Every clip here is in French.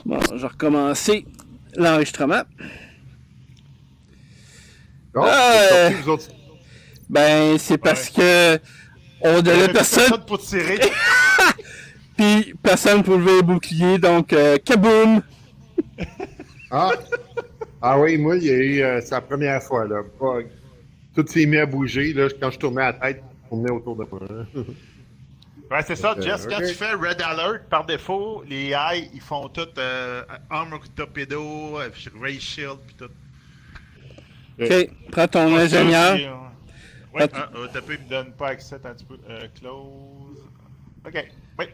Bon, je vais recommencer l'enregistrement. Non, sorti, vous autres. Ben, c'est parce que on donnait personne pour tirer. puis personne pour lever les boucliers, donc kaboom! Ah oui, moi, il y a eu, c'est la première fois, là. Tout s'est mis à bouger, là, quand je tournais la tête, je tournais autour de moi. Ouais, c'est ça, Jess. Quand ok. tu fais Red Alert, par défaut, les AI, ils font tout Armor Torpedo, Ray Shield, pis tout. Ok, prends ton ingénieur. Ouais, t'as pu, il me donne pas accès un petit peu. Close. Ok, oui.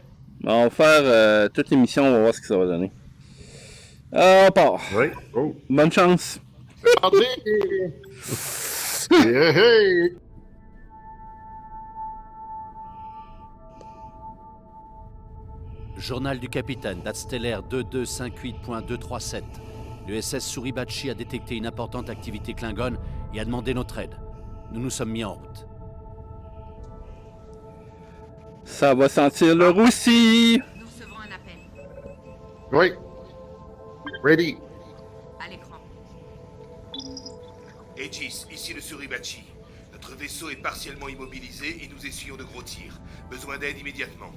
On va faire toute l'émission, on va voir ce que ça va donner. On part. Oui, oh. Bonne chance. C'est parti! Yeah, hey! Journal du capitaine, date stellaire 2258.237. Le SS Suribachi a détecté une importante activité Klingon et a demandé notre aide. Nous nous sommes mis en route. Ça va sentir le roussi. Nous recevons un appel. Oui. Ready. À l'écran. Aegis, ici le Suribachi. Notre vaisseau est partiellement immobilisé et nous essuyons de gros tirs. Besoin d'aide immédiatement.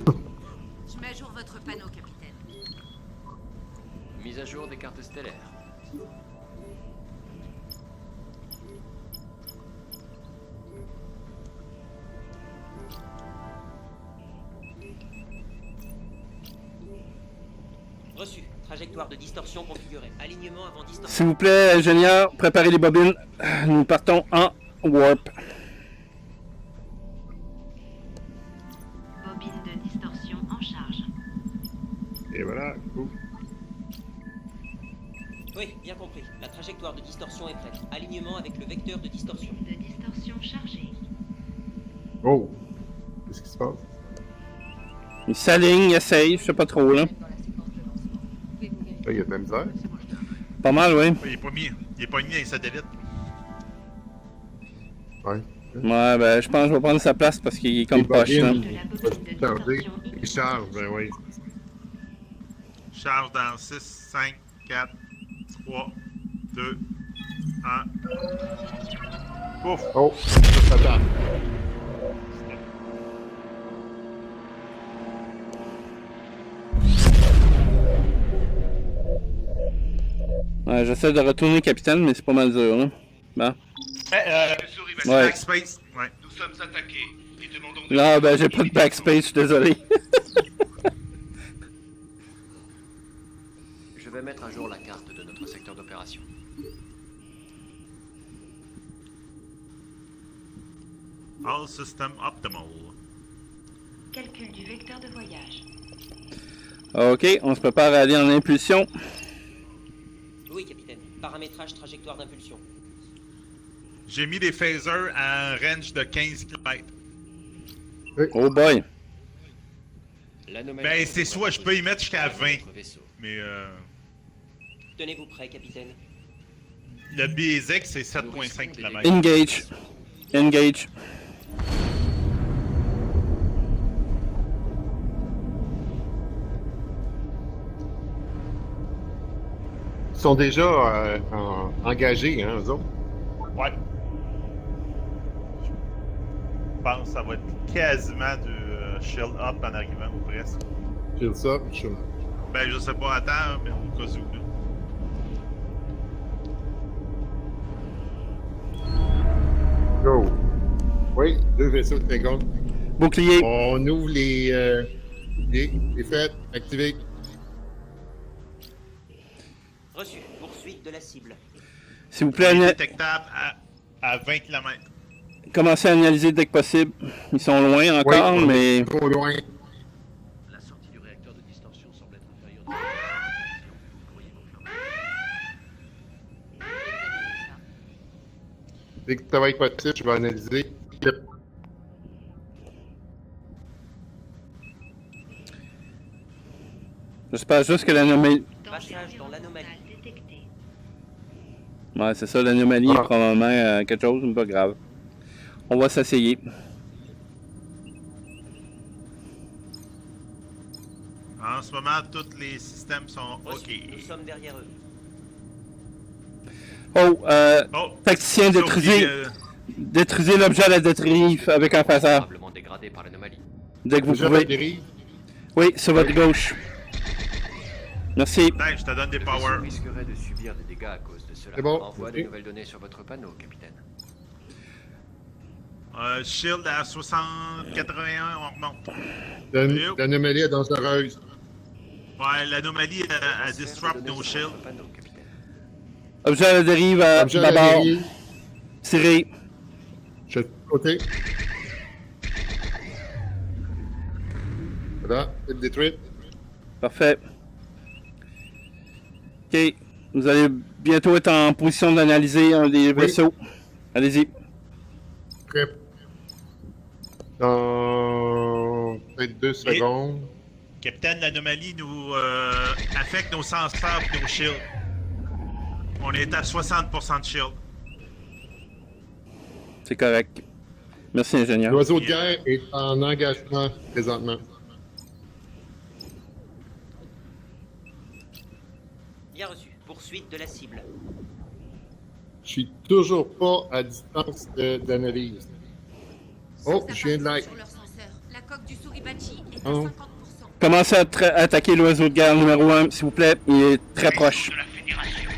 Je mets à jour votre panneau, capitaine. Mise à jour des cartes stellaires. Reçu. Trajectoire de distorsion configurée. Alignement avant distorsion. S'il vous plaît, ingénieur, préparez les bobines. Nous partons en warp. Bobine de distorsion en charge. Et voilà, cool. Oui, bien compris. La trajectoire de distorsion est prête. Alignement avec le vecteur de distorsion. De distorsion chargée. Oh! Qu'est-ce qui se passe? Il s'aligne, il essaye, je sais pas trop, là. Là, il y a de la misère. Pas mal, oui. Il est pas mis. Il est pas mis avec les satellites. Ouais. Ouais, ben, je pense que je vais prendre sa place parce qu'il est comme Les poche, là. bobines. De la bobine de Charger. distorsion Il initiale. charge, ben oui. Charge dans 6, 5, 4, 3, 2, 1. Ouf! Oh! Ça tape. Ouais, j'essaie de retourner capitaine, mais c'est pas mal dur, là. Bon. Le Suribachi, Ouais. Backspace. Ouais. nous sommes attaqués et demandons de... Là, ben, j'ai pas de backspace, je suis désolé. Je vais mettre à jour la carte de notre secteur d'opération. All system optimal. Calcul du vecteur de voyage. Ok, on se prépare à aller en impulsion. Oui, capitaine. Paramétrage trajectoire d'impulsion. J'ai mis des phasers à un range de 15 km. Oh boy. L'anomalie Ben, c'est soit je peux y mettre jusqu'à 20. notre vaisseau. Mais Tenez-vous prêt, capitaine. le BZX, c'est 7,5 km. Engage. Engage. Ils sont déjà engagés, hein, eux autres. Ouais. Je pense que ça va être quasiment du shield up en arrivant, ou presque. J'ai ça, je... Ben, je sais pas, attends, mais au cas où. Là. Go! Oui, 2 vaisseaux de seconde. Bouclier. On ouvre les fêtes, activés. Reçu. Poursuite de la cible. S'il vous plaît, Détectable à 20 km. commencez à analyser dès que possible. Ils sont loin encore, Oui, mais... trop loin. La sortie du réacteur de distorsion semble être inférieure. Dès que ça va être possible, je vais analyser. J'espère juste que l'anomalie... Passage dans l'anomalie. Détecté. Ouais, c'est ça, l'anomalie est Ah. probablement quelque chose, mais pas grave. On va s'essayer. En ce moment, tous les systèmes sont Reçu. OK. Nous sommes derrière eux. Oh, Oh, tacticien, sauf détruisez, que, détruisez l'objet à la dérive avec un phaseur. Probablement dégradé par l'anomalie. Dès que vous Déjà la pouvez. dérive. Oui, sur votre gauche. Merci. ben, je te donne des Le vaisseau power. risquerait de subir des dégâts à cause de cela. C'est bon. Envoie Ok. de nouvelles données sur votre panneau, capitaine. Shield à 60, 81, on remonte. L'anomalie est dangereuse. Ouais, l'anomalie a Transfert de disrupt données nos sur shields. votre panneau, capitaine. Objet à la dérive à Objet à la bâbord. dérive. Tirez. Je suis de côté. Voilà, c'est détruite. Parfait. Ok. Vous allez bientôt être en position d'analyser un des vaisseaux. Allez-y. Prêt. Dans peut-être 2 secondes. Capitaine, l'anomalie nous affecte nos senseurs et nos shields. On est à 60% de shield. C'est correct. Merci, ingénieur. L'oiseau de guerre est en engagement présentement. Bien reçu. Poursuite de la cible. Je suis toujours pas à distance d'analyse. Oh, je viens de like. Sur leur senseur. La coque du Suribachi est à Oh. 50%. Commencez à attaquer l'oiseau de guerre numéro 1, s'il vous plaît. Il est très proche. De la Fédération,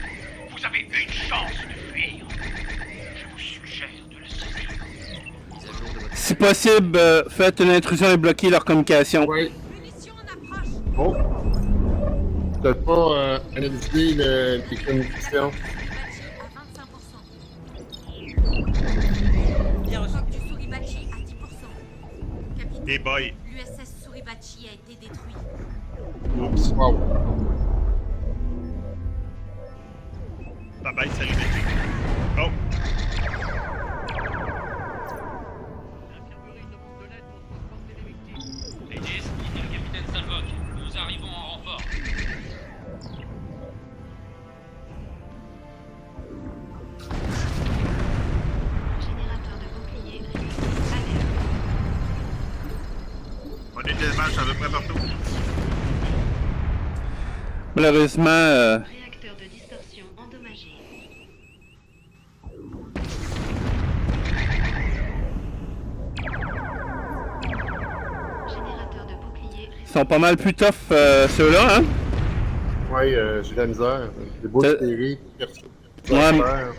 vous avez une chance de fuir. Je vous suggère de la saisir. Mise à jour de votre Si possible, faites une intrusion et bloquez leur communication. Oui. Munitions en approche. Oh. Peut-être pas analyser les communications. Suribachi à 25%. Bien reçu. Coque du Suribachi à 10%. Capitaine, Des boys. l'USS Suribachi a été détruit. Oups. Wow. Bye bye, salut, Mathieu. Oh. Ladies, ici le capitaine Salvok. Nous arrivons en renfort. Générateur de bouclier réduit. Alerte. On est des matchs à peu près partout. Malheureusement, Réacteur de distorsion endommagé. Générateur de bouclier ils sont pas mal plus tough, ceux-là, hein? Oui, j'ai de la misère. C'est beau Euh, de série, personne. Ouais,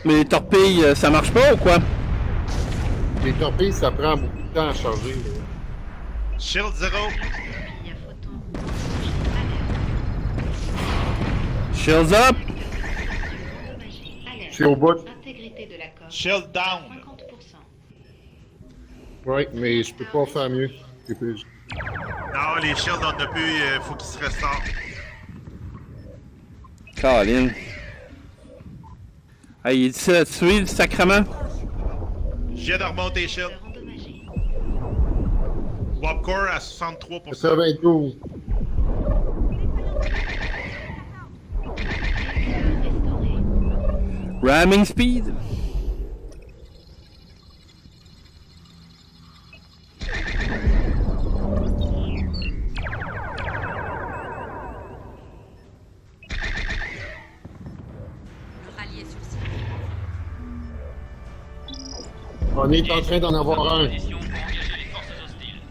mais les torpilles, ça marche pas ou quoi? Les torpilles, ça prend beaucoup de temps à charger. Là. Shield 0. torpille à photons endommagé. Alerte. Shields up! Endommagé. Je Alerte. suis au bout. Intégrité de la coque. Shield down. 50%. Oui, mais je peux pas faire mieux. Non, les shields, on n'a plus. Faut qu'ils se restaurent. Caroline. Ah, il est difficile à tuer, le sacrement. J'ai de remonter shield. Endommagé. Warp core à 63%. 92. Restauré. Ramming speed. Le rallier sur site. On est en train d'en avoir un. Position pour engager les forces hostiles.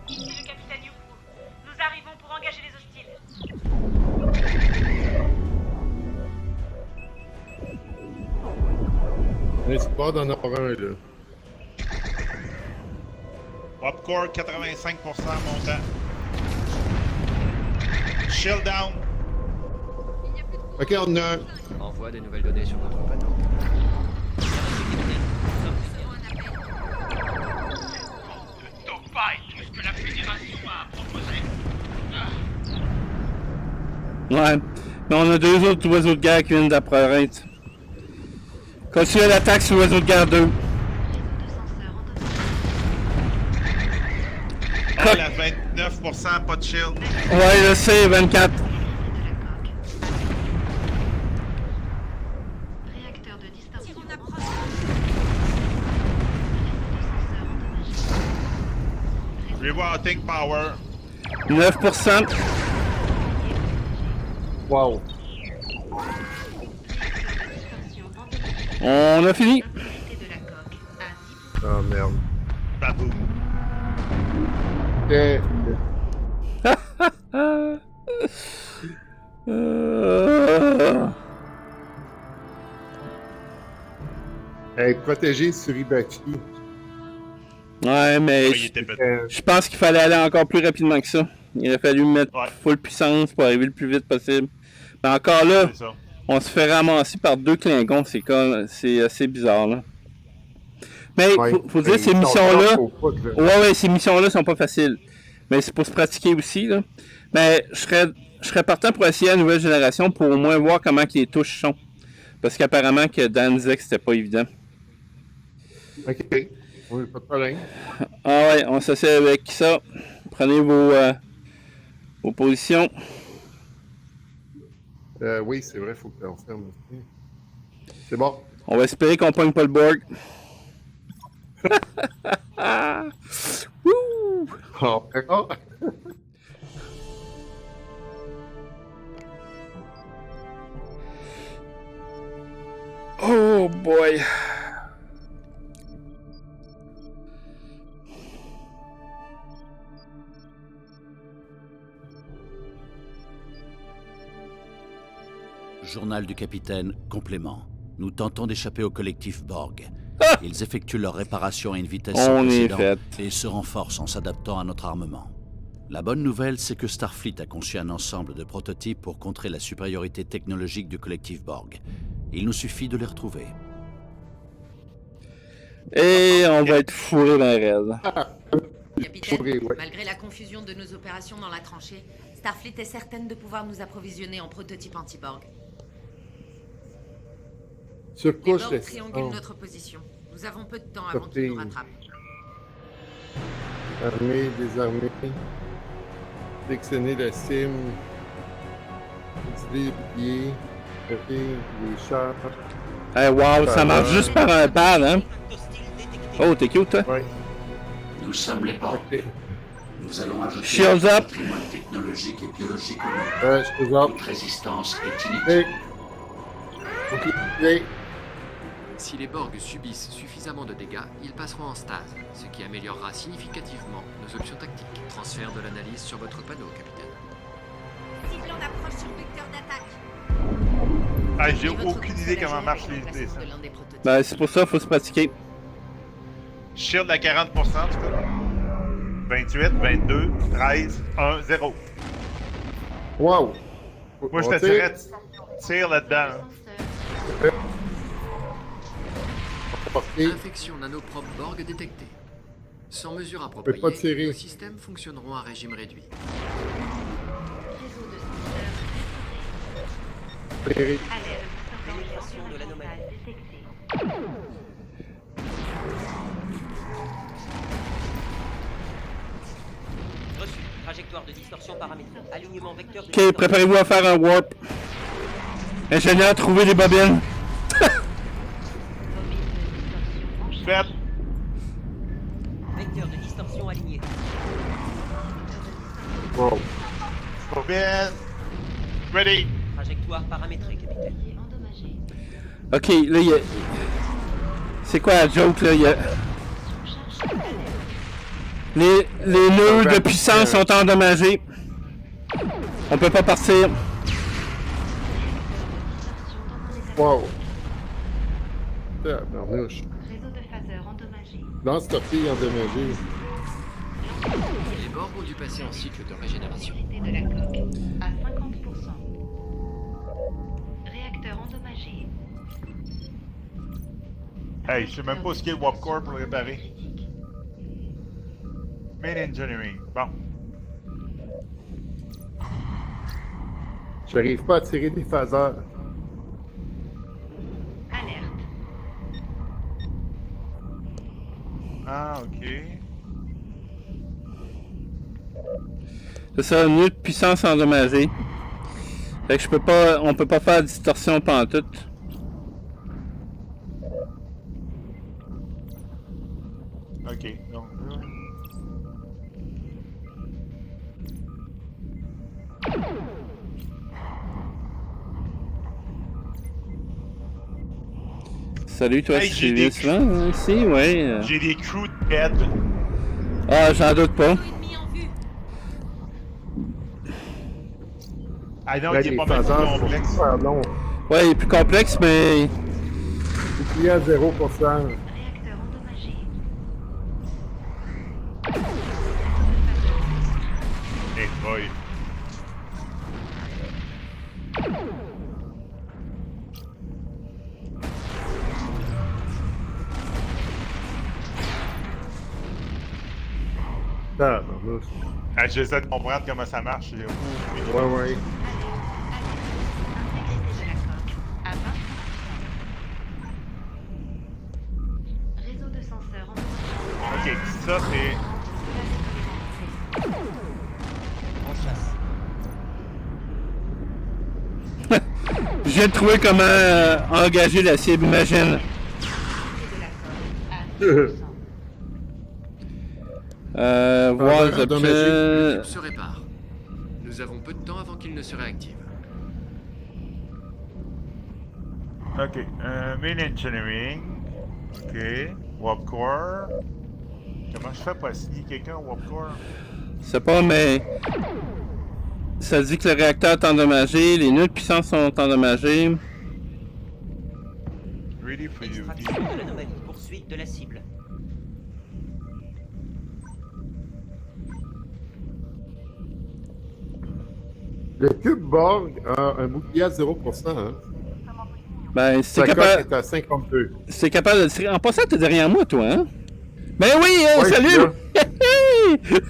Ici le capitaine Yufu. Nous arrivons pour engager les hostiles. On est pas d'en avoir un, là. Warp core 85% montant. Shield down. Ok, on a un. Envoie des nouvelles données sur votre panneau. Dogfight, qu'est-ce que la Fédération a proposé? Ouais. Mais on a deux autres oiseaux de guerre qui viennent d'apparaître. Continuez l'attaque sur l'oiseau de guerre 2. Réseau de senseurs endommagé. Ah, la 29%, pas de shield. Ouais, je sais, 24. De la coque. Réacteur de distorsion. Réseau de senseurs endommagé. Rerouting power. 9%. Wow. On a fini. Stabilité de la coque à 10%. Ah, merde. Baboum. Tiens. Hey, protéger Suribachi. Ouais, mais Ouais, il était pété. je pense qu'il fallait aller encore plus rapidement que ça. Il aurait fallu mettre Ouais. full puissance pour arriver le plus vite possible. Mais encore là, C'est ça. on se fait ramasser par 2 Klingons, c'est assez bizarre là. Mais Ouais. faut dire, ces Ils sont missions-là, forts au foot, là. ouais, ces missions-là sont pas faciles. Mais c'est pour se pratiquer aussi, là. Mais je serais partant pour essayer la nouvelle génération pour au moins voir comment que les touches sont. Parce qu'apparemment que Dan disait que c'était pas évident. Ok. Oui, pas de problème. Ah ouais, on s'assied avec ça. Prenez vos positions. Oui, c'est vrai, faut qu'on ferme aussi. C'est bon. On va espérer qu'on pogne pas le Borg. Wouh! On verra. Oh boy! Journal du capitaine, complément. Nous tentons d'échapper au collectif Borg. Ils effectuent leur réparation à une vitesse sans On est précédent fait. et se renforcent en s'adaptant à notre armement. La bonne nouvelle, c'est que Starfleet a conçu un ensemble de prototypes pour contrer la supériorité technologique du collectif Borg. Il nous suffit de les retrouver. Et on va être fourré dans les raids. Capitaine, Oui, ouais. malgré la confusion de nos opérations dans la tranchée, Starfleet est certaine de pouvoir nous approvisionner en prototype anti-Borg. Les Surcouche Borg triangulent résistante. notre position. Nous avons peu de temps avant qu'ils nous rattrapent. Armée, désarmée. Sélectionner la sim. Utiliser les billets. Traiter les chars. Hey, wow, ça marche juste par un pad, hein? Hostile détecté. Oh, t'es cute, toi? Ouais. Nous sommes les Borg. Ok. Nous allons ajouter Shields un up. patrimoine technologique et biologique au monde. Je te vois. Toute résistance est inutile. Hey. Ok. Hey. Si les Borg subissent suffisamment de dégâts, ils passeront en stase, ce qui améliorera significativement nos options tactiques. Transfert de l'analyse sur votre panneau, capitaine. Cible en approche sur le vecteur d'attaque. Ah, j'ai Et votre aucune idée groupe comment marche soulagé avec les la de l'un des prototypes. Ben, c'est pour ça qu'il faut se pratiquer. Shield à 40%, en tout cas. 28, 22, 13, 1, 0. Wow. Moi, je On te tire. dirais, tire là-dedans. Porté. Infection nanopropre Borg détectée. Sans mesure peut pas appropriée, tirer. nos systèmes fonctionneront à régime réduit. Réseau de senseurs Ferré. alerte. Pénétration de l'anomalie. Détectée. Reçu. Trajectoire de distorsion paramétrique. Alignement vecteur de Ok, distorsion. préparez-vous à faire un warp. Ingénieur, trouvez les bobines. Fait. Vecteur de distorsion aligné. Wow. Bobine. Ready. Trajectoire paramétrée, capitaine. Endommagé. Ok, là, il y a... C'est quoi la joke, là? Il y a... Les nœuds de puissance sont endommagés. On peut pas partir. Wow. Tabarnouche. Réseau de phaseurs endommagé. Dans cette fille endommagée. Les Borg ont dû passer en cycle de régénération. Sécurité de la coque à 50%. Réacteur endommagé. Hey, je sais même pas ce qu'est le Warp Core pour le réparer. Main Engineering. Bon. J'arrive pas à tirer des phaseurs. Alerte. Ah, ok. C'est ça, nœud de puissance endommagé. Fait que on peut pas faire de distorsion pantoute. Ok, donc là. Salut, toi, Hey, tu j'ai viens des souvent hein, ici? Ouais. J'ai des crews de bed. Ah, j'en doute pas. Ah non, Là, il est les pas mal plus phaseurs sont complexe. super longs. Ouais, il est plus complexe, mais... Il y a 0%. Hey boy. Tabarnouche. Ah, j'essaie de comprendre comment ça marche. Ouais, ouais. Réseau de senseurs en Ok, ça c'est. En chasse. Je viens de trouver comment engager la cible, imagine. Voir les L'équipe objets... se répare. Nous avons peu de temps avant qu'il ne se réactive. Ok, main engineering. Ok, warp core. Comment je fais pour assigner quelqu'un au warp core? Je sais pas, mais... Ça dit que le réacteur est endommagé, les nœuds de puissance sont endommagés. Ready for you. Extraction de l'anomalie. Poursuite de la cible. Le cube Borg a un bouclier à 0%. Hein. Ben, c'est Sa cote capable... est à 52. C'est capable de le tirer. En passant, t'es derrière moi, toi, hein? Ben oui, hein, Ouais, salut!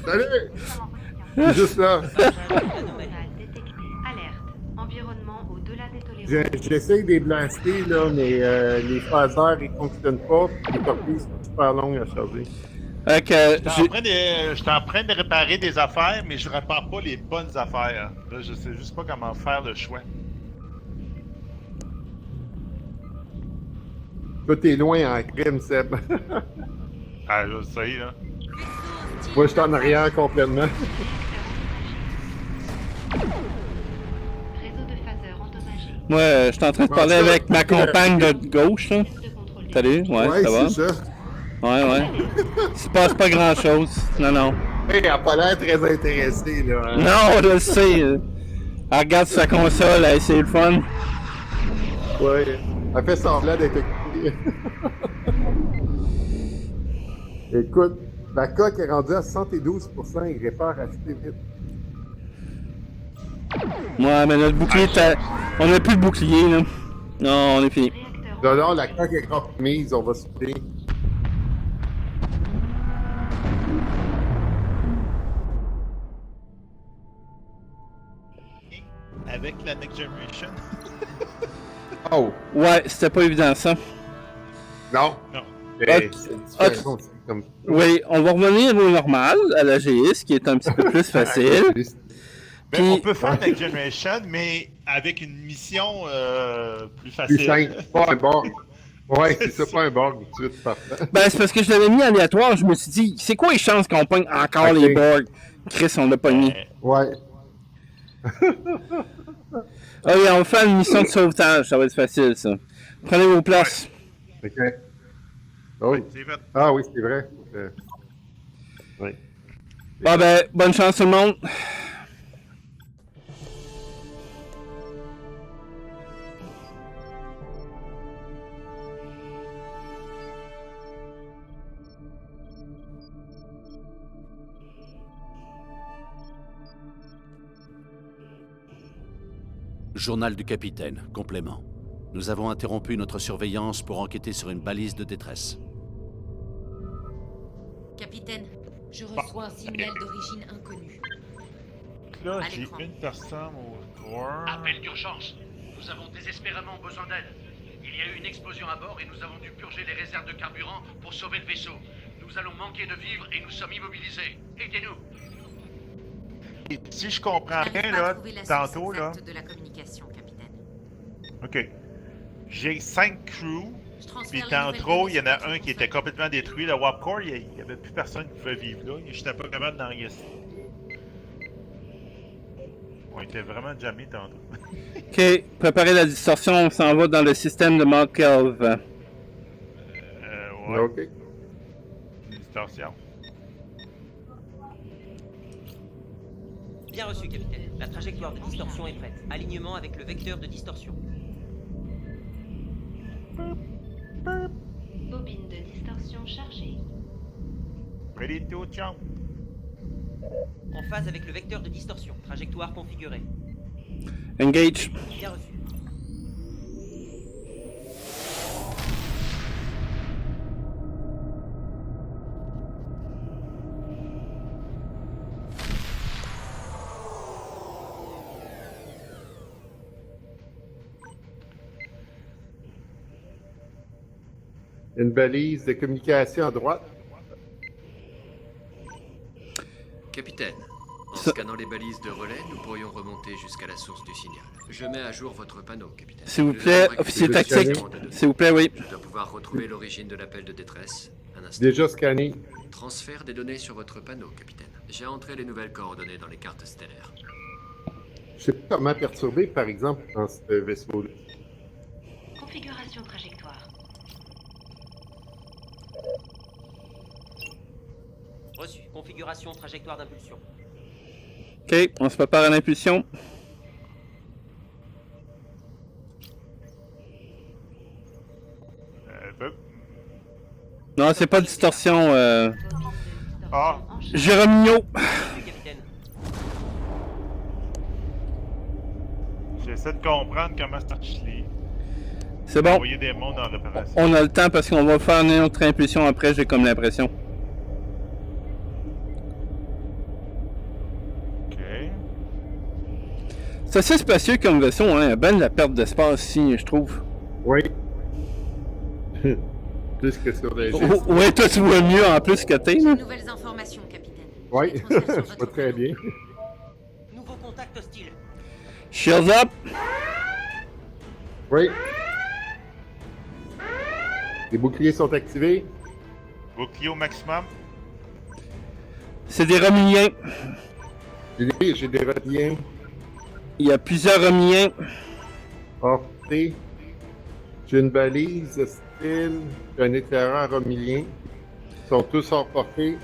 Salut! C'est juste là. Alerte. Environnement au-delà des tolérances. J'essaye de les blaster, là, mais les phasers, ils fonctionnent pas. Les torpilles sont super longues à charger. J'étais en train de réparer des affaires, mais je répare pas les bonnes affaires. Là, je sais juste pas comment faire le choix. Toi, t'es loin en crime, Seb. Ah, je sais, là. Moi, je suis en arrière complètement. Réseau de phaseurs endommagé. Moi, je suis en train de parler avec ma compagne de gauche, là. Salut, ouais, ça va? c'est ça. Ouais. Il se passe pas grand-chose. Non, non. Hey, elle a pas l'air très intéressée, là. Hein? Non, je le sais. Elle regarde sa console, elle essaie le fun. Ouais. Elle fait semblant d'être occupée. Écoute, la coque est rendue à 72%. Il répare assez vite. Ouais, mais notre bouclier, on n'a plus de bouclier, là. Non, on est fini. Non, la coque est compromise. On va se faire. Avec la Next Generation. Oh! Ouais, c'était pas évident, ça. Non. Non. C'est différent aussi, comme... Oui, on va revenir au normal, à la GS, qui est un petit peu plus facile. Ben, on peut faire Next Generation, mais avec une mission plus facile. Plus simple, pas un Borg. Ouais, c'est ça, pas un Borg tout de suite, parfait. Ben, c'est parce que je l'avais mis aléatoire, je me suis dit, c'est quoi les chances qu'on pogne encore les Borg? Chris, on l'a pogné. Ouais. Ah oui, on va faire une mission de sauvetage, ça va être facile, ça. Prenez vos places. OK. Oh. Ah oui, c'est vrai. Oui. Ah ben, bonne chance tout le monde. Journal du capitaine, complément. Nous avons interrompu notre surveillance pour enquêter sur une balise de détresse. Capitaine, je reçois un signal d'origine inconnue. Là, j'ai une personne au corps. Appel d'urgence. Nous avons désespérément besoin d'aide. Il y a eu une explosion à bord et nous avons dû purger les réserves de carburant pour sauver le vaisseau. Nous allons manquer de vivres et nous sommes immobilisés. Aidez-nous. Et si je comprends bien, là, tantôt, là... de la communication, capitaine. OK. J'ai 5 crews, puis tantôt, il y en a un qui était complètement détruit. Le Warp Core, il n'y avait plus personne qui pouvait vivre là. Je n'étais pas capable d'enregistrer. On était vraiment jammés tantôt. OK. Préparer la distorsion, on s'en va dans le système de Markov. Ouais. OK. Distorsion. Bien reçu, capitaine. La trajectoire de distorsion est prête. Alignement avec le vecteur de distorsion. Bobine de distorsion chargée. Ready to jump. En phase avec le vecteur de distorsion. Trajectoire configurée. Engage. Bien reçu. Une balise de communication à droite. Capitaine, en scannant les balises de relais, nous pourrions remonter jusqu'à la source du signal. Je mets à jour votre panneau, capitaine. S'il vous plaît, officier tactique. S'il vous plaît, oui. Je dois pouvoir retrouver l'origine de l'appel de détresse. Un instant. Déjà scanné. Transfert des données sur votre panneau, capitaine. J'ai entré les nouvelles coordonnées dans les cartes stellaires. Je sais pas comment perturber, par exemple, dans ce vaisseau-là. Configuration trajectoire. Reçu. Configuration trajectoire d'impulsion. OK, on se prépare à l'impulsion. Non, c'est pas distorsion. Ah! Jérôme. J'essaie de comprendre comment ça marche les. C'est bon. Envoyer des mondes dans l'opération. On a le temps parce qu'on va faire une autre impulsion après, j'ai comme l'impression. OK. C'est assez spacieux comme vaisseau, hein. Il y a ben de la perte d'espace ici, je trouve. Oui. Plus que sur les gestes. Ouais, toi tu vois mieux en plus que t'es, là. Nouvelles informations, capitaine. Oui, je vois très bien. Nouveau contact hostile. Shields up. Oui. Les boucliers sont activés. Bouclier au maximum. C'est des Romuliens. J'ai des Rodiens. Il y a plusieurs Romuliens. Portée. J'ai une balise hostile. J'ai un éclaireur romulien. Ils sont tous hors portée.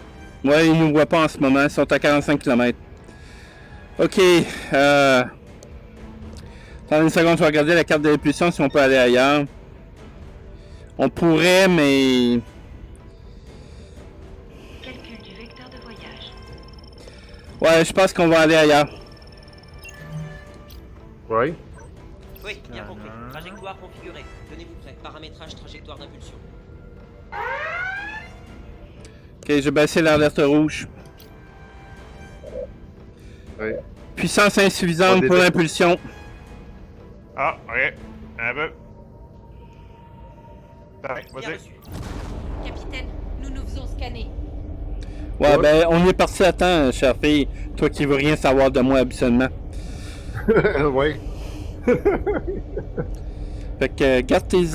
Ouais, ils nous voient pas en ce moment. Ils sont à 45 km. OK. Attendez une seconde, je vais regarder la carte de l'impulsion si on peut aller ailleurs. On pourrait, mais... Calcul du vecteur de voyage. Ouais, je pense qu'on va aller ailleurs. Oui. Oui, bien compris. Trajectoire configurée. Tenez-vous prêt. Paramétrage trajectoire d'impulsion. OK, j'ai baissé l'alerte rouge. Oui. Puissance insuffisante pour l'impulsion. Ah, ouais. Un peu. Vas-y. Capitaine, nous nous faisons scanner. Ouais, ben, on est parti à temps, chère fille. Toi qui veux rien savoir de moi, habituellement. Oui. Fait que, garde tes...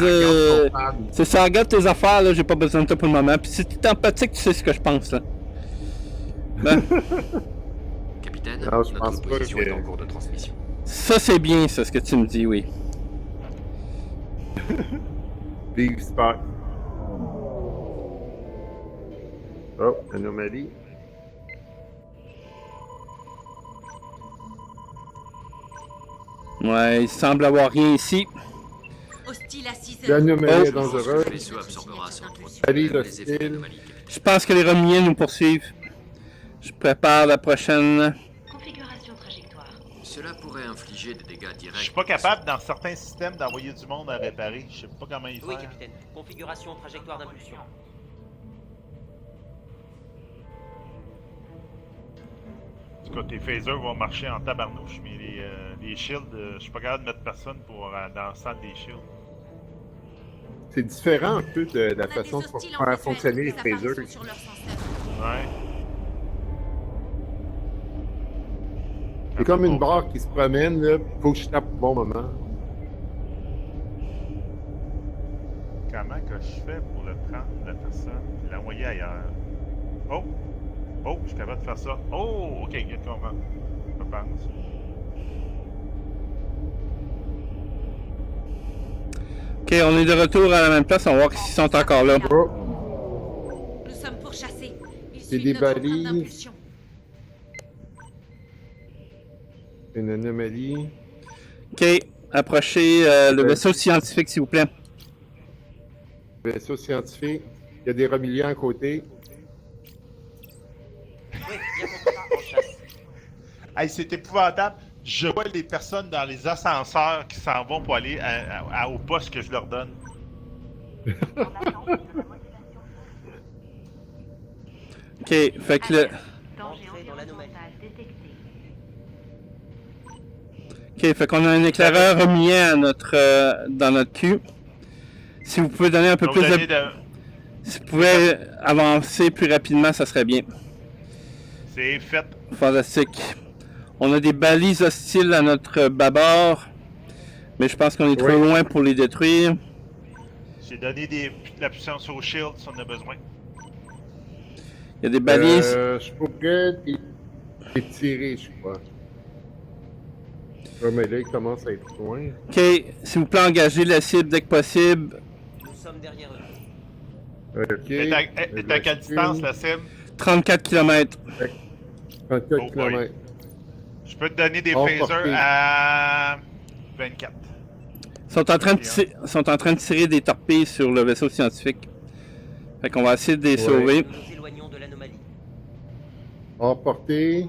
c'est ça, garde tes affaires, là, j'ai pas besoin de toi pour le moment. Puis si t'es empathique, tu sais ce que je pense, là. Ben. Capitaine, non, je notre pense pas position que... est en cours de transmission. Ça, c'est bien, ça, ce que tu me dis, oui. Vive Spock. Oh, anomalie. Ouais, il semble avoir rien ici. Hostile à 6 heures. L'anomalie est Le dangereuse. vaisseau absorbera son produit. Balise Les effets hostile. d'anomalie, capitaine. Je pense que les Romuliens nous poursuivent. Je prépare la prochaine. Configuration trajectoire. Cela pourrait infliger des dégâts directs. Je suis pas capable, dans certains systèmes, d'envoyer du monde à réparer. Je sais pas comment ils font. Oui, capitaine. Configuration trajectoire d'impulsion. En tout cas, tes phasers vont marcher en tabarnouche, mais les shields, je suis pas capable de mettre personne pour dans le centre des shields. C'est différent un peu de la On a façon des de hostiles faire en fonctionner les des apparitions phasers. sur leur senseur. Ouais. C'est comme une barre qui se promène, là. Faut que je tape au bon moment. Comment que je fais pour le prendre, la personne, et l'envoyer ailleurs? Oh! Oh, je suis capable de faire ça. Oh! Ok, il y a de comprendre. Je pense. Ok, on est de retour à la même place, on va voir s'ils sont encore là. Oh, Nous sommes pourchassés. Ils c'est suivent des notre empreinte balises. d'impulsion. Une anomalie. Ok, approchez le vaisseau scientifique, s'il vous plaît. Vaisseau scientifique. Il y a des Romiliens à côté. Oui, bien compris. En chasse. Hey, c'est épouvantable. Je vois les personnes dans les ascenseurs qui s'en vont pour aller au poste que je leur donne. Ok, fait que le... Danger Entrée dans l'anomalie. environnemental détecté. Ok, fait qu'on a un éclaireur romilien à dans notre cul. Si vous pouvez donner un peu Je vais plus vous de... donner Si vous pouvez avancer plus rapidement, ça serait bien. C'est fait. Fantastique. On a des balises hostiles à notre bâbord, mais je pense qu'on est trop Oui. loin pour les détruire. J'ai donné de la puissance au shield si on a besoin. Il y a des balises. Je pourrais les tirer, je crois. Ouais, mais là, il commence à être loin. Ok, s'il vous plaît, engagez la cible dès que possible. Nous sommes derrière eux. Ok. Et à quelle distance la cible? 34 km. 34 Oh boy. km. Je peux te donner des Emporté. phasers à 24. Ils sont en train de tirer des torpilles sur le vaisseau scientifique. Fait qu'on va essayer de les sauver. Nous nous éloignons de l'anomalie. Emporté.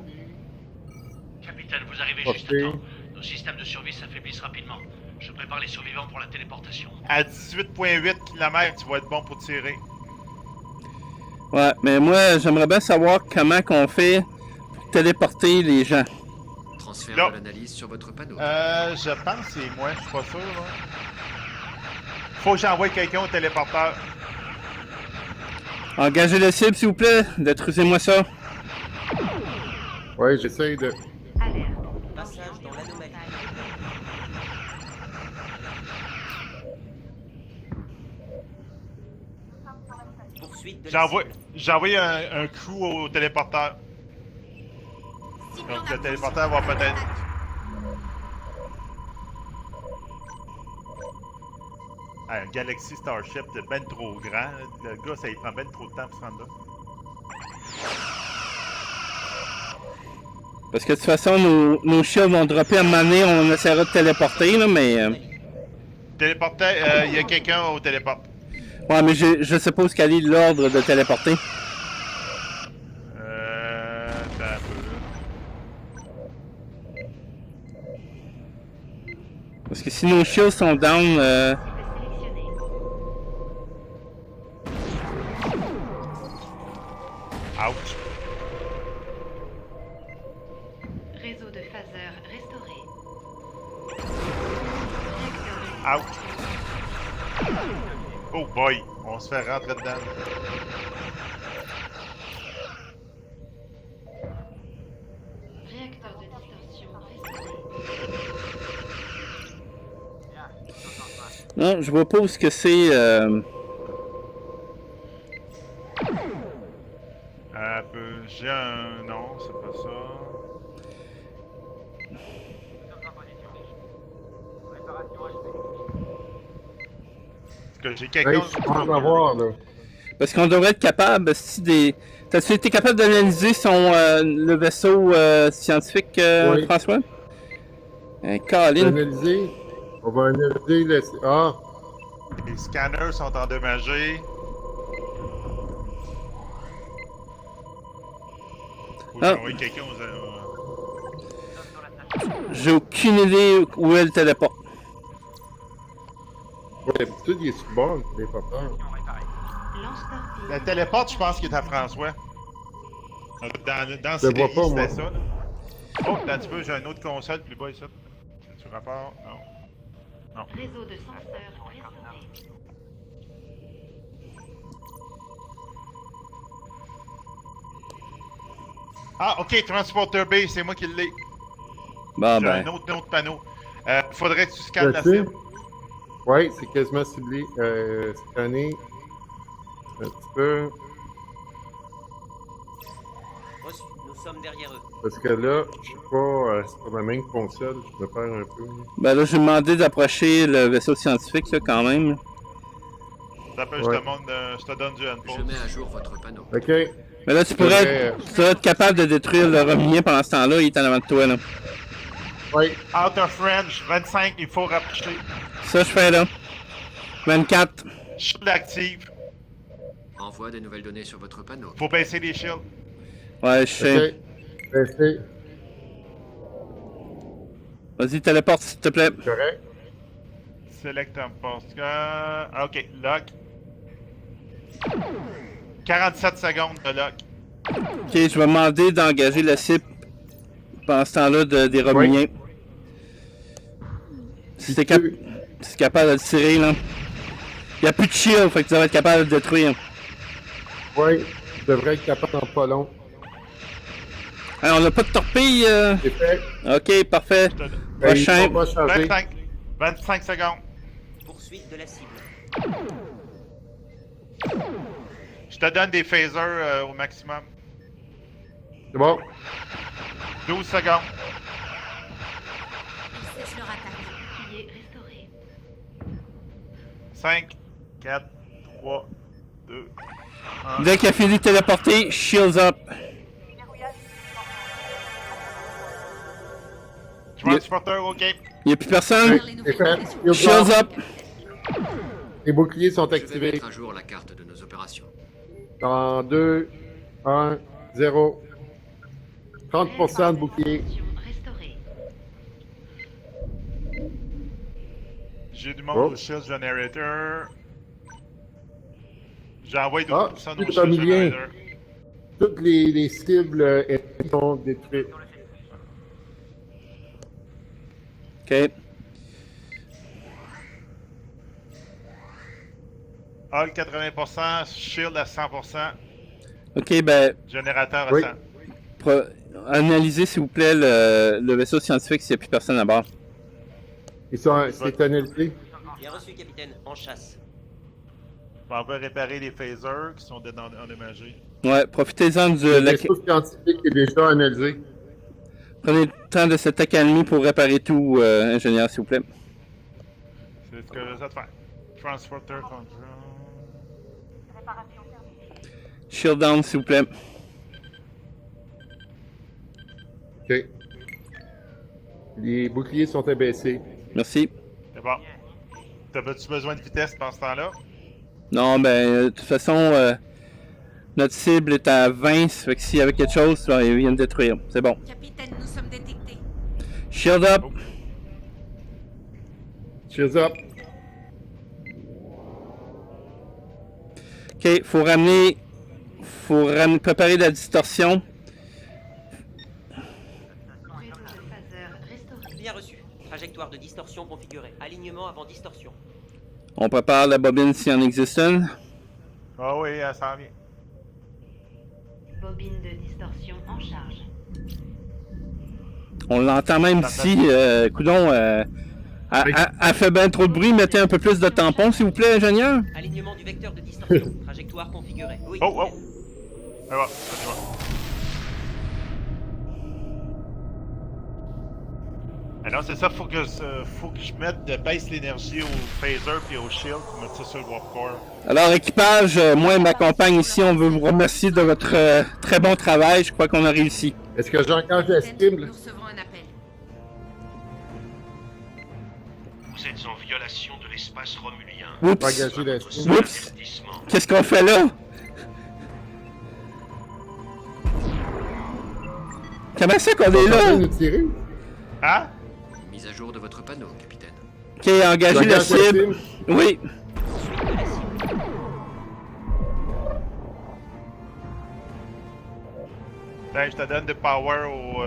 Capitaine, vous arrivez juste Porté. à temps. Nos systèmes de survie s'affaiblissent rapidement. Je prépare les survivants pour la téléportation. À 18,8 km, tu vas être bon pour tirer. Ouais, mais moi, j'aimerais bien savoir comment qu'on fait pour téléporter les gens. Transfert Là. de l'analyse sur votre panneau. Je pense que c'est moi, je suis pas sûr. Là. Faut que j'envoie quelqu'un au téléporteur. Engagez la cible, s'il vous plaît. Détruisez-moi ça. Ouais, j'essaye de. Alerte. Passage dans l'anomalie. Poursuite de la cible. J'ai envoyé un crew au téléporteur. Cible en Donc le approche. téléporteur va peut-être. Un Galaxy Starship de ben trop grand. Le gars, ça lui prend ben trop de temps pour se rendre là. Parce que de toute façon, nos shields vont dropper à un moment donné, on essaiera de téléporter, là, mais... Téléporteur, il y a quelqu'un au téléport. Ouais, mais je sais pas où est l'ordre de téléporter. Attends un peu. Parce que si nos shields sont down... Sélectionné. Ouch. Réseau de phaseurs restauré. Ouch. Oh boy, on se fait rentrer dedans. Réacteur de distorsion restauré. Non, je vois pas où ce que c'est... Un peu. J'ai un. Non, c'est pas ça. Est-ce que j'ai quelqu'un Hey, je pense avoir, là. Parce qu'on devrait être capable, si des... T'as-tu été capable d'analyser le vaisseau scientifique, Oui. François? Colin. Analyser. On va analyser le. Ah! Les scanners sont endommagés. Faut que Ah. j'envoie quelqu'un aux. J'ai aucune idée où est le téléport. Ouais, d'habitude, il est sur bord, le téléporteur. Lance-torpille. La téléporte, je pense qu'il est à François. Dans Je le vois CDI, pas, moi. c'était ça. Là. Oh, attends un petit peu, j'ai un autre console plus bas ici. C'est-tu rapport? Non. Réseau de senseurs restauré. Ah, ok, Transporter Bay, c'est moi qui l'ai. Bon, J'ai ben... un autre panneau. Faudrait que tu scannes la Là-dessus? cible. Ouais, c'est quasiment ciblé. Scanner. Un petit peu. Reçu. Nous Nous sommes derrière eux. Parce que là, je suis pas sur ma même console, je me perds un peu. Ben là, j'ai demandé d'approcher le vaisseau scientifique, là, quand même. Ça peut, Ouais. je te donne du handpause. Je mets à jour votre panneau. Ok. Mais là, tu pourrais être capable de détruire le Romulien pendant ce temps-là, il est en avant de toi, là. Oui. Out of range, 25, il faut rapprocher. Ça, je fais, là. 24. Shield active. Envoie des nouvelles données sur votre panneau. Faut baisser les shields. Ouais, je sais. Ok. Restez. Vas-y, téléporte, s'il te plaît. Correct. Select un poste. Ok, lock. 47 secondes de lock. Ok, je vais demander d'engager la cible pendant ce temps-là des Romuliens. Si t'es capable de le tirer, là. Il n'y a plus de shield, fait que tu devrais être capable de le détruire. Oui, je devrais être capable dans pas long. Alors, on n'a pas de torpille. C'est fait. Ok, parfait. Ben, Prochain. il faut pas changer. 25 secondes. Poursuite de la cible. Je te donne des phasers au maximum. C'est bon. 12 secondes. Ils cessent leur attaque. Bouclier restauré. 5, 4, 3, 2, 1. Dès qu'il a fini de téléporter, shields up. Transporter, ok. Il n'y a plus personne. C'est fait. Shields up. Les boucliers sont Je vais activés. mettre à jour la carte de nos opérations. Dans 2, 1, 0. 30% de boucliers. Restauré. J'ai du monde Oh. au shield generator. J'ai envoyé Ah, 12% plus au de shield Romulien. generator. Toutes les cibles ennemies sont détruites. Ok. Hull 80%, shield à 100%, Ok, ben, générateur à Oui. 100. analysez s'il vous plaît le vaisseau scientifique s'il n'y a plus personne à bord. C'est analysé. Bien reçu, capitaine. En chasse. On va réparer les phasers qui sont endommagés. Ouais, profitez-en du. Le vaisseau scientifique est déjà analysé. Prenez le temps de cette académie pour réparer tout, ingénieur, s'il vous plaît. C'est ce que j'essaie de faire. Transporter control. Réparation terminée. Shield down, s'il vous plaît. Ok. Les boucliers sont abaissés. Merci. C'est bon. T'avais-tu besoin de vitesse pendant ce temps-là? Non, ben, de toute façon, notre cible est à 20, ça fait que s'il y avait quelque chose, il vient de détruire. C'est bon. Capitaine, nous sommes détectés. Shield up. Cheers up. Ok, faut ramener, préparer la distorsion. Réseau de phaser restauré. Bien reçu. Trajectoire de distorsion configurée. Alignement avant distorsion. On prépare la bobine s'il en existe une. Ah oui, elle s'en vient. Bobine de distorsion en charge. On l'entend même d'ici. Coudon, elle fait bien trop de bruit. Mettez un peu plus de tampons, s'il vous plaît, ingénieur. Alignement du vecteur de distorsion. Trajectoire configurée. Oui. Oh, oh! Ça va, ça va. Ah non, c'est ça, faut que je baisse l'énergie au phaser puis au shield pour mettre ça sur le warp core. Alors, équipage, moi et ma compagne ici, on veut vous remercier de votre très bon travail. Je crois qu'on a réussi. Est-ce que j'engage la cible? Nous recevons un appel. Vous êtes en violation de l'espace romulien. Oups. Engager la cible. Oups. Qu'est-ce qu'on fait là? Comment ça qu'on est là? Nous tirer? Hein? Mise à jour de votre panneau, capitaine. Ok, engagez la cible. Oui. Ben, je te donne de power au...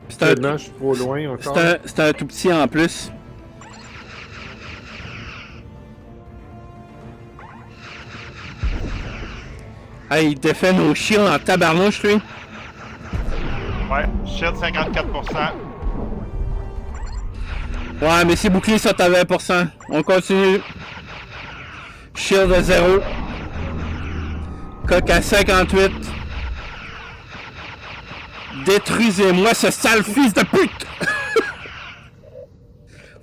Seulement, je suis trop loin encore. C'est un tout petit en plus. Hey, il défait nos chiens en tabarnouche, lui. Ouais, shield 54%. Ouais, mais ces boucliers sont à 20%. On continue. Shield à 0. Coq à 58. Détruisez-moi ce sale fils de pute!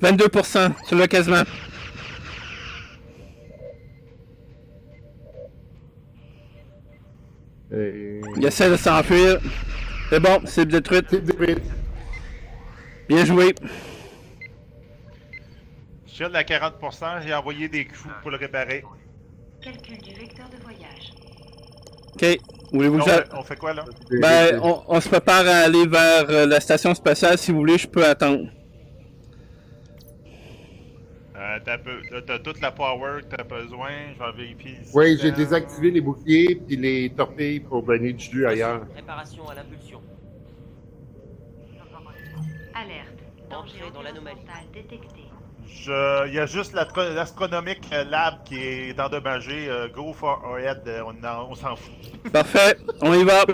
22%, tu l'as quasiment. Il essaie de s'enfuir. C'est bon, c'est détruite. Bien joué. Shield à 40%, j'ai envoyé des coups pour le réparer. Calcul du vecteur de voyage. Ok. Voulez-vous que On fait quoi là? Ben, on se prépare à aller vers la station spatiale. Si vous voulez, je peux attendre. T'as toute la power que t'as besoin, je vais vérifier. Oui, j'ai désactivé les boucliers puis les torpilles pour donner du jus ailleurs. Réparation à l'impulsion. Alerte. Danger Entrée dans l'anomalie. environnemental détecté. Il y a juste l'astronomique lab qui est endommagé. Go for head, on s'en fout. Parfait, on y va.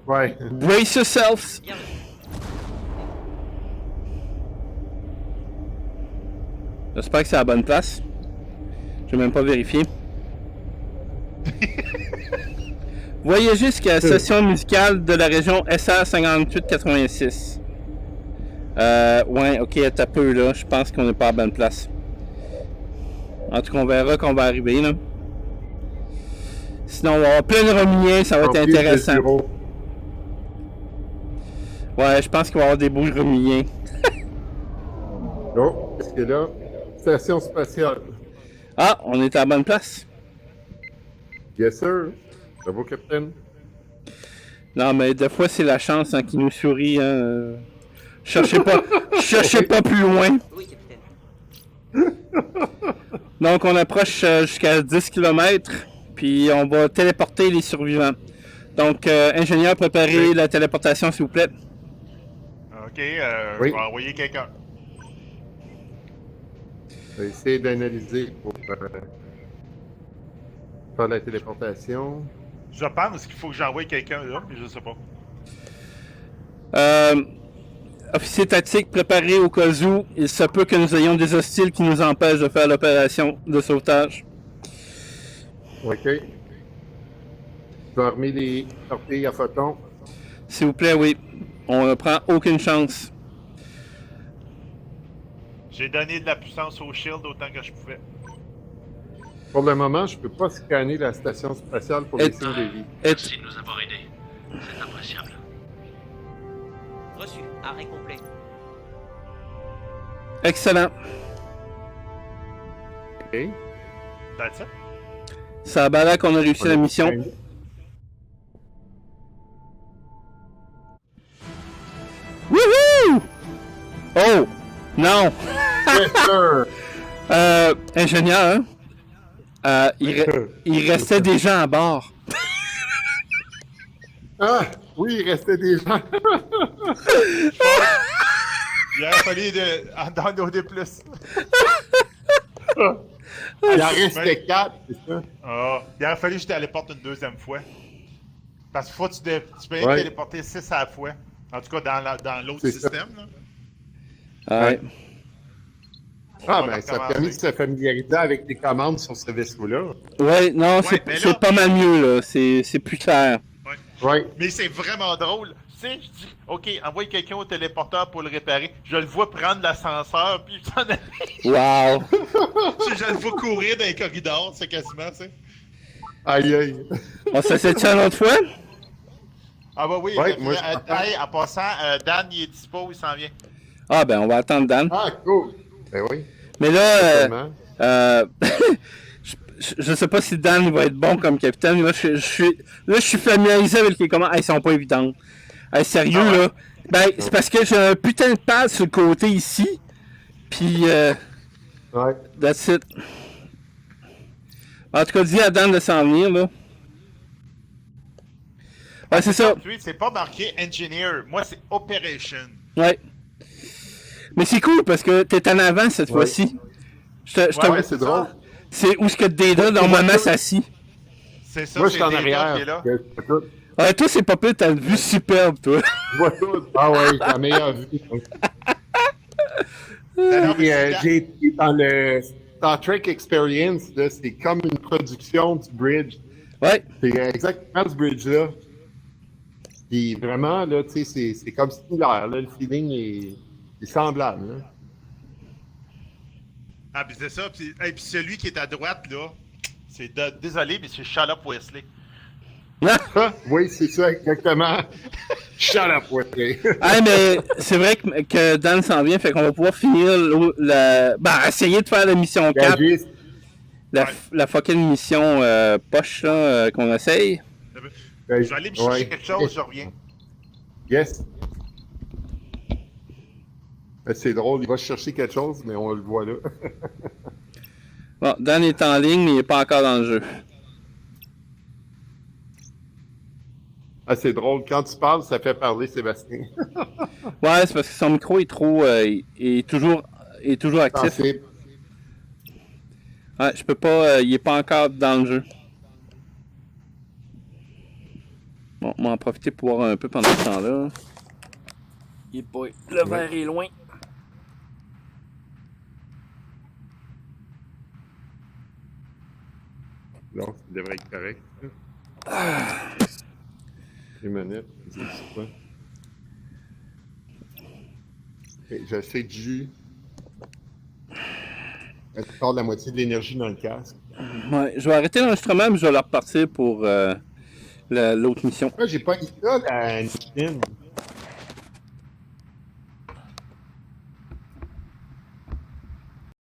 Ouais. Brace yourselves. J'espère que c'est à la bonne place. Je vais même pas vérifier. Voyagez jusqu'à la station musicale de la région SR 5886. Ouais, ok, t'as peu là. Je pense qu'on n'est pas à la bonne place. En tout cas, on verra qu'on va arriver là. Sinon, on va avoir plein de Romuliens, ça va être intéressant. Ouais, je pense qu'il va y avoir des beaux Romuliens. Oh, qu'est-ce qu'il y a là? Station spatiale. Ah, on est à la bonne place. Yes, sir. Bravo, capitaine. Non, mais des fois, c'est la chance hein, qui nous sourit. Hein. Cherchez pas plus loin. Oui, capitaine. Donc, on approche jusqu'à 10 km, puis on va téléporter les survivants. Donc, ingénieur, préparez la téléportation, s'il vous plaît. Ok, je vais envoyer quelqu'un. Je vais essayer d'analyser pour faire la téléportation. Je pense qu'il faut que j'envoie quelqu'un là, mais je sais pas. Officier tactique, préparé au cas où il se peut que nous ayons des hostiles qui nous empêchent de faire l'opération de sauvetage. Ok. Je vais remettre les torpilles à photons. S'il vous plaît, oui. On ne prend aucune chance. J'ai donné de la puissance au shield autant que je pouvais. Pour le moment, je peux pas scanner la station spatiale pour les signes de vie. Merci de nous avoir aidés. C'est appréciable. Reçu. Arrêt complet. Excellent. Ok. That's it. Ça a l'air qu'on a réussi la mission. Wouhou! Oh! Non! Yes, sir. Ingénieur, hein? Il restait des gens à bord. Ah! Oui, il restait des gens. Il aurait fallu en downloader plus. Il en restait 4, c'est ça? Ah, il aurait fallu que je téléporte une deuxième fois. Parce qu'il faut que tu peux téléporter 6 à la fois. En tout cas, dans l'autre système. Là. Ouais. Ah, ben, ça a permis de se familiariser avec les commandes sur ce vaisseau-là. Ouais, non, c'est pas mal mieux, là. C'est plus clair. Ouais. Mais c'est vraiment drôle. Tu sais, je dis, OK, envoie quelqu'un au téléporteur pour le réparer. Je le vois prendre l'ascenseur, puis s'en aller. Wow! Je le vois courir dans les corridors, c'est quasiment, tu sais. Aïe, aïe. On s'essaie-tu une autre fois? Ah bah oui, ouais, moi, en passant, Dan, il est dispo, il s'en vient. Ah ben, on va attendre Dan. Ah, cool. Ben oui. Mais là, je sais pas si Dan va être bon comme capitaine. Moi, je suis familiarisé avec les commandes. Elles sont pas évidentes. Sérieux, là. Ben, c'est parce que j'ai un putain de pad sur le côté ici. Puis, ouais. That's it. En tout cas, dis à Dan de s'en venir, là. Ouais, c'est ça. C'est pas marqué Engineer. Moi, c'est Operation. Ouais. Mais c'est cool parce que t'es en avant cette fois-ci. Ouais, c'est drôle. C'est où ce que Data normalement s'assit. C'est ça, moi, je c'est suis en Data arrière. qui est là. Ouais, toi, c'est pas pire, t'as une vue superbe, toi. Je vois tout. Ah ouais, la meilleure vue. J'ai été dans le Star Trek Experience, là, c'est comme une production du bridge. Ouais. C'est exactement ce bridge-là. Puis vraiment, là, tu sais, c'est comme similaire, là, le feeling est semblable. Là. Ah, puis c'est ça. Puis celui qui est à droite, là, c'est désolé, mais c'est Shallop Wesley. Oui, c'est ça, exactement. Shallop Wesley. Ah, mais c'est vrai que Dan s'en vient, fait qu'on va pouvoir finir essayer de faire la mission 4. La fucking mission poche, là, qu'on essaye. Je vais aller me chercher quelque chose, je reviens. Yes. C'est drôle, il va chercher quelque chose, mais on le voit là. Bon, Dan est en ligne, mais il n'est pas encore dans le jeu. Ah, c'est drôle. Quand tu parles, ça fait parler Sébastien. Ouais, c'est parce que son micro est trop. est toujours actif. Sensible. Ouais, je peux pas. Il est pas encore dans le jeu. Bon, on va en profiter pour voir un peu pendant ce temps-là. Le verre est loin. Non, ça devrait être correct. Ah. 3 minutes. C'est quoi? Okay, j'ai assez de jus. Tu sors la moitié de l'énergie dans le casque. Ouais, je vais arrêter l'enregistrement, mais je vais la repartir pour l'autre mission. Moi, j'ai pas dit ça, la Nikine.